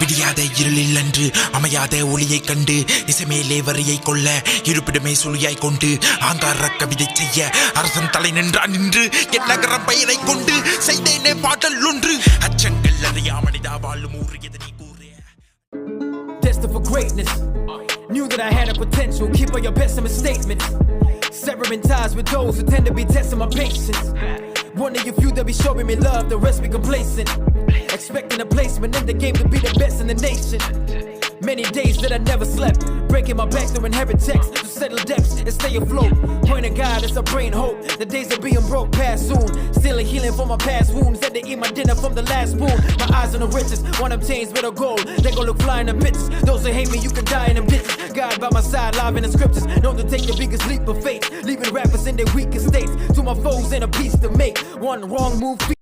விடியாத இருளில் அன்று அமையாத ஒளியை கண்டு இசைமேலே வரியை கொள்ள இருப்பிடமே சுழியாய் கொண்டு ஆங்கார கவிதை செய்ய அரசன் தலை நின்றான் நின்று என் நகரம் பெயரை கொண்டு செய்தேனே பாட்டல் ஒன்று அச்சங்கள் அறியா மனிதா வாழும் ஊர் எதனை கூறே. Destined for greatness, knew that I had a potential. Keep all your pessimist statements, severing ties with those who tend to be testing my patience. One of you few that be showing me love, the rest be complacent. Expecting a placement in the game to be the best in the nation. Many days that I never slept, breaking my back to inherit checks, to settle debts and stay afloat. Point of God as I bring hope, the days of being broke pass soon. Still a healing for my past wounds, had to eat my dinner from the last spoon. My eyes on the riches, want them chains with a gold, they gon' look fly in the bitches. Those who hate me, you can die in them ditches. God by my side, live in the scriptures, known to take the biggest leap of faith, leaving rappers in their weakest states. To my foes, and a piece to make, one wrong move.